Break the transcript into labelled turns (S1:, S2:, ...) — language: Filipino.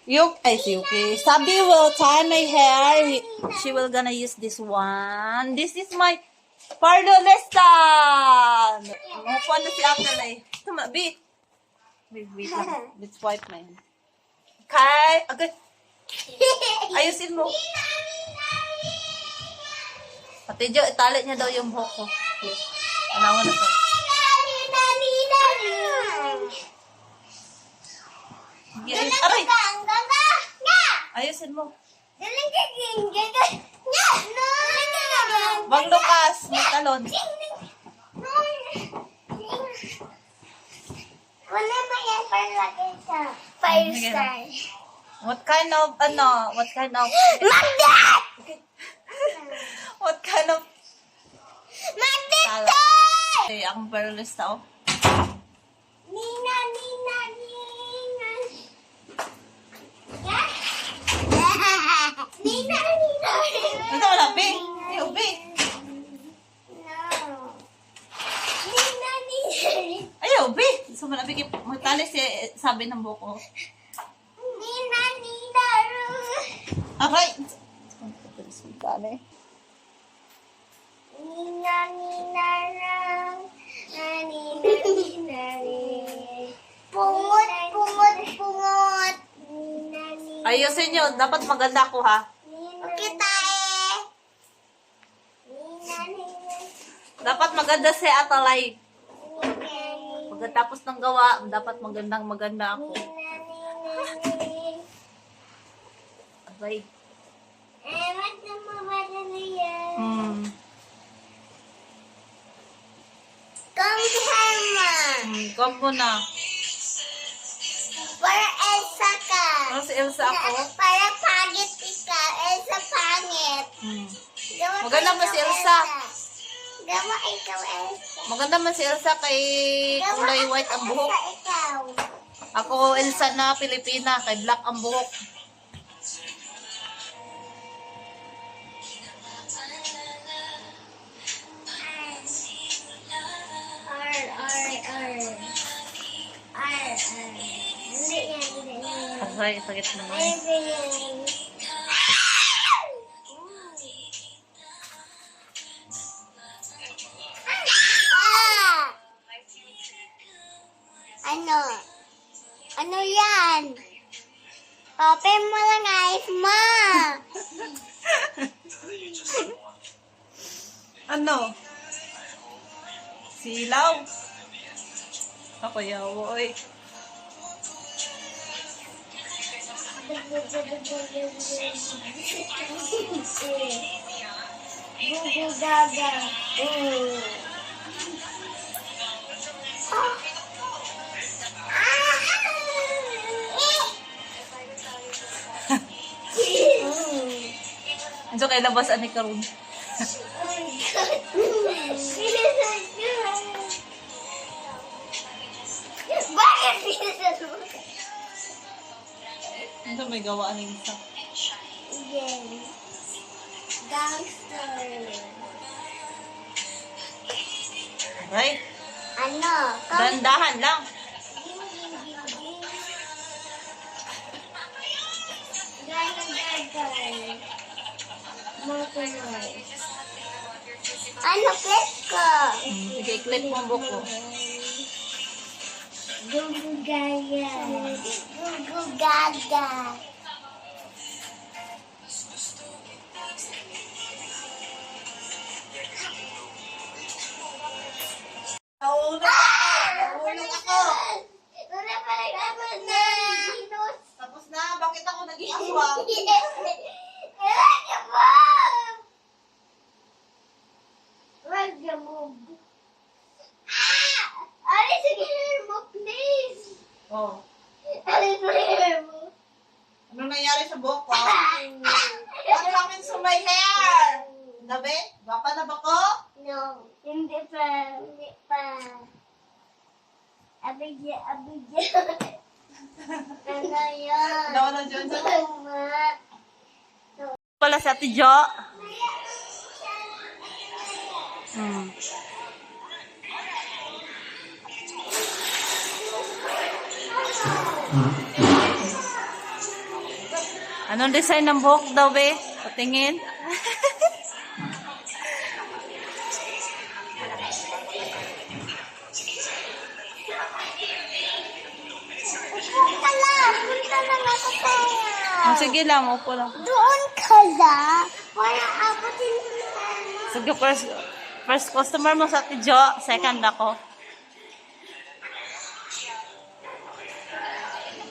S1: Yuki. Sabi will tie my hair. She will gonna use this one. This is my Pardolesta. Umupuan na si Apple eh. Tama, B. Wait lang. Let's wipe my hand. Okay. Agad. Ayusin mo. Pati Jo, italit niya daw yung buhok ko. Anawan na to. Aray! Ayusin mo. Wag Lucas, may talon. What kind of what kind of okay, ang Pardolesta oh.
S2: Nina.
S1: Ito wala, B. Ayaw, B. Ayaw, B. So, malabig magtali si sabi ng buko. Aray.
S2: Pungot.
S1: Ayusin nyo. Dapat maganda ako, ha?
S2: Kita
S1: Dapat maganda si Atalay. Pagkatapos ng gawa, dapat maganda ako. Aray.
S2: Wag na mabala na yan.
S1: Kombo na.
S2: Para Elsa ka.
S1: Ano si Elsa ako?
S2: Para pangit ikaw. Elsa pangit.
S1: Maganda ba si Elsa?
S2: Gawa ikaw, Elsa.
S1: Maganda man si Elsa kay kulay white ang buhok.
S2: Elsa ikaw.
S1: Ako Elsa na Pilipina kay black ang buhok.
S2: Hindi yan.
S1: Aray, sakit naman.
S2: Ano yan? Open mo lang eyes mo.
S1: Ano? Silaw? Ako yawoy.
S2: Gugu gaga.
S1: Anso kay labas ani karon.
S2: Bakit pinasan mo?
S1: Anso may gawaan ni isa.
S2: Yes. Gangster.
S1: Right?
S2: Ano?
S1: Dandahan lang.
S2: Ano, clip ko?
S1: Sige, clip mo ang buko.
S2: Gugu gaga. Gugu gaga.
S1: Nahulog ako.
S2: Wala pa naglaban na.
S1: Tapos na, bakit ako nag-iaswang?
S2: Wag ka mo! Wag ka mo! Alis sa hair mo, please!
S1: Oh.
S2: Alis sa hair mo!
S1: Ano nangyari sa buhok ko? What happened to my hair? Gabi? Bapa na ba ko?
S2: No, hindi pa. Hindi pa. Abidya. Ano yan?
S1: Daw na dyan sa
S2: Mama.
S1: pala sa Ate Jo. Anong design ng buhok daw, be? Patingin.
S2: Punta lang. Punta lang ako tayo.
S1: Oh, sige lang, upo lang.
S2: Doon ka lang. Wala abutin mo na.
S1: Sige, first customer mo sa Ate Jo, second ako.